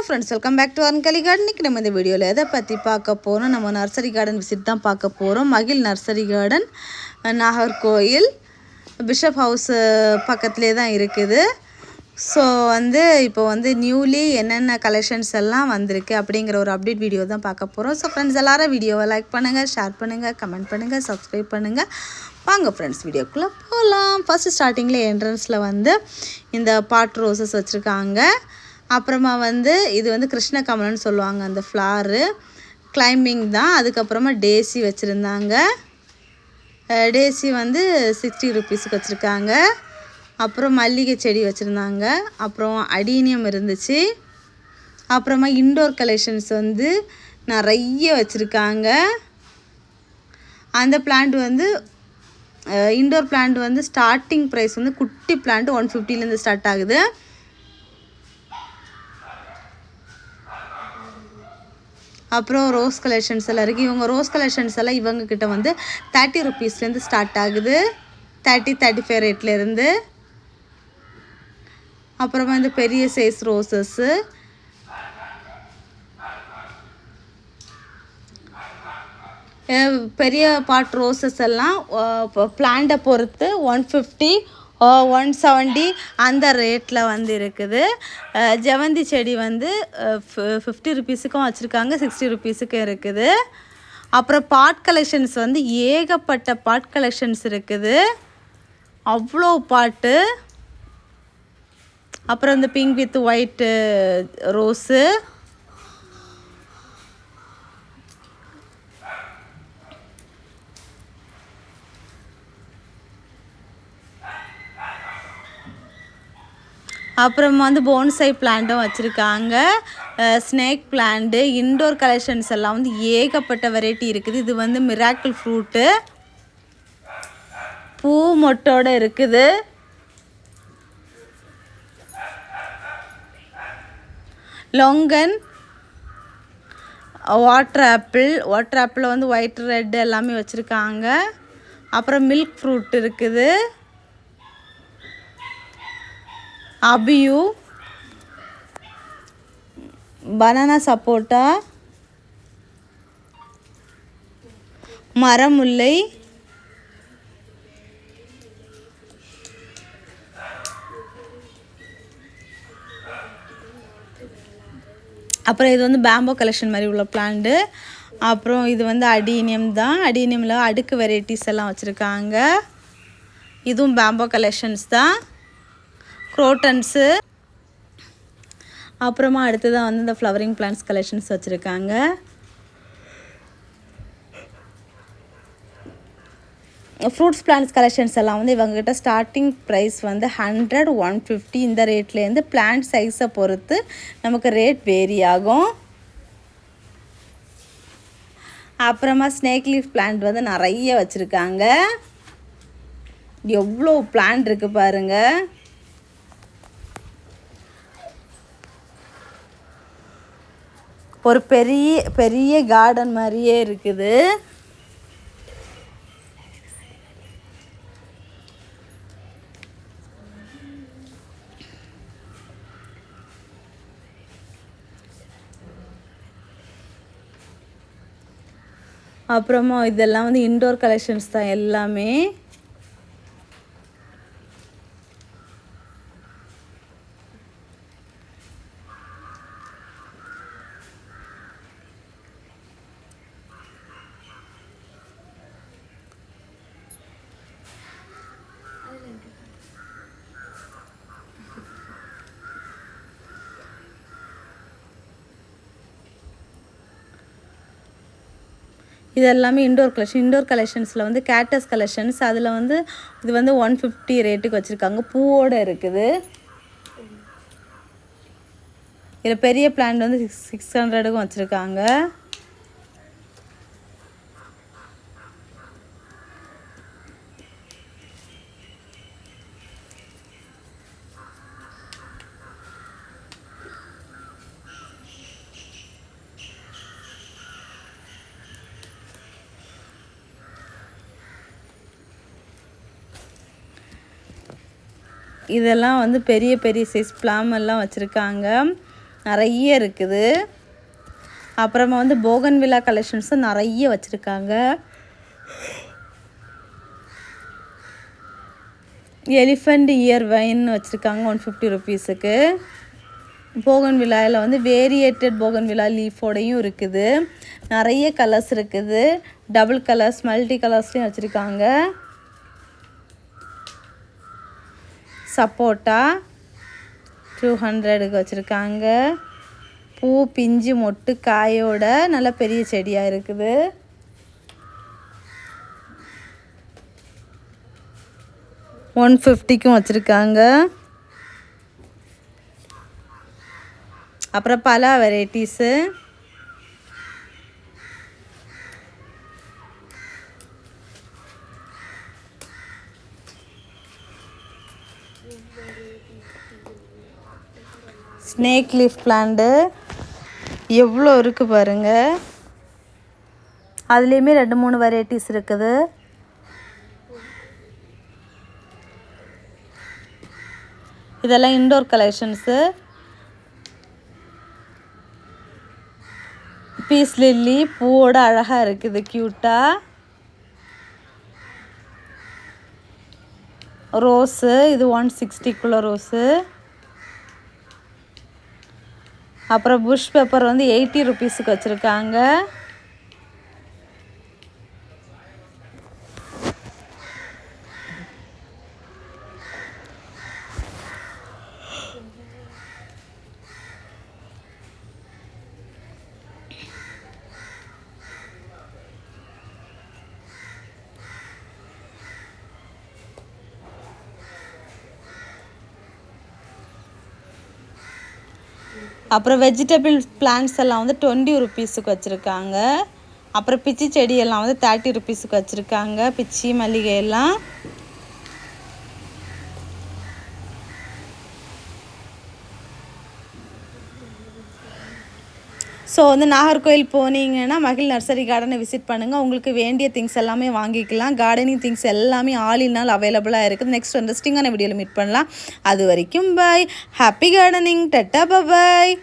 friends, welcome back to Ankali Garden. இன்னைக்கு நம்ம இந்த வீடியோல எதை பத்தி பார்க்க போறோம்? நம்ம நர்சரி கார்டன் விசிட் தான் பார்க்க போறோம். மகிழ் nursery garden Nagercoil bishop house பக்கத்துலயே தான் இருக்குது. ஸோ இப்போ நியூலி என்னென்ன கலெக்ஷன்ஸ் எல்லாம் வந்திருக்கு அப்படிங்கிற ஒரு அப்டேட் வீடியோ தான் பார்க்க போகிறோம். ஸோ ஃப்ரெண்ட்ஸ் எல்லாரும் வீடியோவை லைக் பண்ணுங்கள், ஷேர் பண்ணுங்கள், கமெண்ட் பண்ணுங்கள், சப்ஸ்கிரைப் பண்ணுங்கள். வாங்க ஃப்ரெண்ட்ஸ் வீடியோக்குள்ளே போகலாம். ஃபஸ்ட்டு ஸ்டார்டிங்கில் என்ட்ரன்ஸில் இந்த பாட் ரோசஸ் வச்சுருக்காங்க. அப்புறமா இது கிருஷ்ண கமலன்னு சொல்லுவாங்க. அந்த ஃப்ளாரு கிளைம்பிங் தான். அதுக்கப்புறமா டேசி வச்சுருந்தாங்க. டேசி 60 ருபீஸுக்கு வச்சுருக்காங்க. அப்புறம் மல்லிகை செடி வச்சுருந்தாங்க. அப்புறம் அடீனியம் இருந்துச்சு. அப்புறமா இன்டோர் கலெக்ஷன்ஸ் நிறைய வச்சுருக்காங்க. அந்த plant indoor plant starting price குட்டி பிளான்ட் 150லேருந்து ஸ்டார்ட் ஆகுது. அப்புறம் ரோஸ் கலெக்ஷன்ஸ் எல்லாம் இருக்குது. இவங்க ரோஸ் கலெக்ஷன்ஸ் எல்லாம் இவங்கக்கிட்ட 30 ருபீஸ்லேருந்து ஸ்டார்ட் ஆகுது. 30-35 ரேட்லேருந்து. அப்புறமா பெரிய சைஸ் ரோசஸ்ஸு, பெரிய பாட் ரோசஸ் எல்லாம் பிளான்ட்டை பொறுத்து 150, 170 அந்த ரேட்டில் இருக்குது. ஜெவந்தி செடி 50 ருபீஸுக்கும் வச்சுருக்காங்க, 60 ருபீஸுக்கும் இருக்குது. அப்புறம் பாட் கலெக்ஷன்ஸ் ஏகப்பட்ட பாட் கலெக்ஷன்ஸ் இருக்குது. அவ்வளோ பாட்டு. அப்புறம் பிங்க் வித் ஒயிட்டு ரோஸு, அப்புறம் போன்சை பிளான்ட்டும் வச்சுருக்காங்க. ஸ்னேக் பிளான்ட்டு, இன்டோர் கலெக்ஷன்ஸ் எல்லாம் ஏகப்பட்ட வெரைட்டி இருக்குது. இது மிராக்கிள் ஃப்ரூட்டு, பூ மொட்டோடு இருக்குது. லொங்கன், வாட்டர் ஆப்பிள் ஒயிட் ரெட் எல்லாமே வச்சுருக்காங்க. அப்புறம் மில்க் ஃப்ரூட் இருக்குது. அபியூ, பனானா சப்போட்டா, மரமுல்லை, அப்புறம் இது பேம்போ கலெக்ஷன் மாதிரி உள்ள பிளான்ட்டு. அப்புறம் இது அடீனியம் தான். அடீனியமில் அடுக்கு வெரைட்டிஸ் எல்லாம் வச்சுருக்காங்க. இதுவும் பேம்போ கலெக்ஷன்ஸ் தான். குரோட்டன்ஸு. அப்புறமா அடுத்ததான் இந்த ஃப்ளவரிங் பிளான்ட்ஸ் கலெக்ஷன்ஸ் வச்சுருக்காங்க. ஃப்ரூட்ஸ் பிளான்ட்ஸ் கலெக்ஷன்ஸ் எல்லாம் இவங்ககிட்ட ஸ்டார்டிங் ப்ரைஸ் 100, 150 இந்த ரேட்லேருந்து பிளான்ட் சைஸை பொறுத்து நமக்கு ரேட் வேரி ஆகும். அப்புறமா ஸ்னேக் லீஃப் பிளான்ட் நிறைய வச்சுருக்காங்க. எவ்வளோ பிளான்ட் இருக்குது பாருங்கள். ஒரு பெரிய பெரிய கார்டன் மாதிரியே இருக்குது. அப்புறமா இதெல்லாம் இன்டோர் கலெக்ஷன்ஸ் தான் எல்லாமே. இது எல்லாமே இன்டோர் கலெக்ஷன். இன்டோர் கலெக்ஷன்ஸில் கேட்டஸ் கலெக்ஷன்ஸ். அதில் இது 150 ரேட்டுக்கு வச்சுருக்காங்க. பூவோடு இருக்குது. இதில் பெரிய பிளான்ட் 600க்கும் வச்சுருக்காங்க. இதெல்லாம் பெரிய பெரிய சைஸ் பிளாம் எல்லாம் வச்சுருக்காங்க. நிறைய இருக்குது. அப்புறமா வந்து போகன்வில்லா கலெக்ஷன்ஸும் நிறைய வச்சுருக்காங்க. எலிஃபண்ட் இயர் வைன்னு வச்சுருக்காங்க 150 ருபீஸுக்கு. போகன்வில்லாவில் வந்து வேரியேட்டட் போகன்வில்லா லீஃபோடையும் இருக்குது. நிறைய கலர்ஸ் இருக்குது. டபுள் கலர்ஸ் மல்டி கலர்ஸ்லையும் வச்சுருக்காங்க. சப்போட்டா 200க்கு வச்சுருக்காங்க. பூ பிஞ்சு மொட்டு காயோட நல்ல பெரிய செடியாக இருக்குது. $150க்கும் வச்சுருக்காங்க. அப்புறம் பல வெரைட்டிஸு. ஸ்னேக் லீஃப் பிளான்ட்டு எவ்வளோ இருக்குது பாருங்கள். அதுலேயுமே 2-3 வெரைட்டிஸ் இருக்குது. இதெல்லாம் இன்டோர் கலெக்ஷன்ஸு. பீஸ் லில்லி பூவோட அழகாக இருக்குது, க்யூட்டாக. ரோஸு இது 160க்குள்ள ரோஸு. அப்புறம் புஷ் பெப்பர் வந்து 80 ருபீஸுக்கு வச்சுருக்காங்க. அப்புறம் வெஜிடபிள் பிளான்ட்ஸ் எல்லாம் வந்து 20 ருபீஸுக்கு வச்சுருக்காங்க. அப்புறம் பிச்சி செடியெல்லாம் வந்து 30 ருபீஸுக்கு வச்சுருக்காங்க. பிச்சி மல்லிகை எல்லாம். ஸோ வந்து நாகர்கோயில் போனீங்கன்னா மகிழ் நர்சரி கார்டனை விசிட் பண்ணுங்கள். உங்களுக்கு வேண்டிய திங்ஸ் எல்லாமே வாங்கிக்கலாம். கார்டனிங் திங்ஸ் எல்லாமே ஆல் இன் ஆல் அவைலபிளாக இருக்குது. நெக்ஸ்ட் இன்ட்ரெஸ்டிங்கான வீடியோவில் மீட் பண்ணலாம். அது வரைக்கும் பாய். Happy gardening. டட்டா பாய்.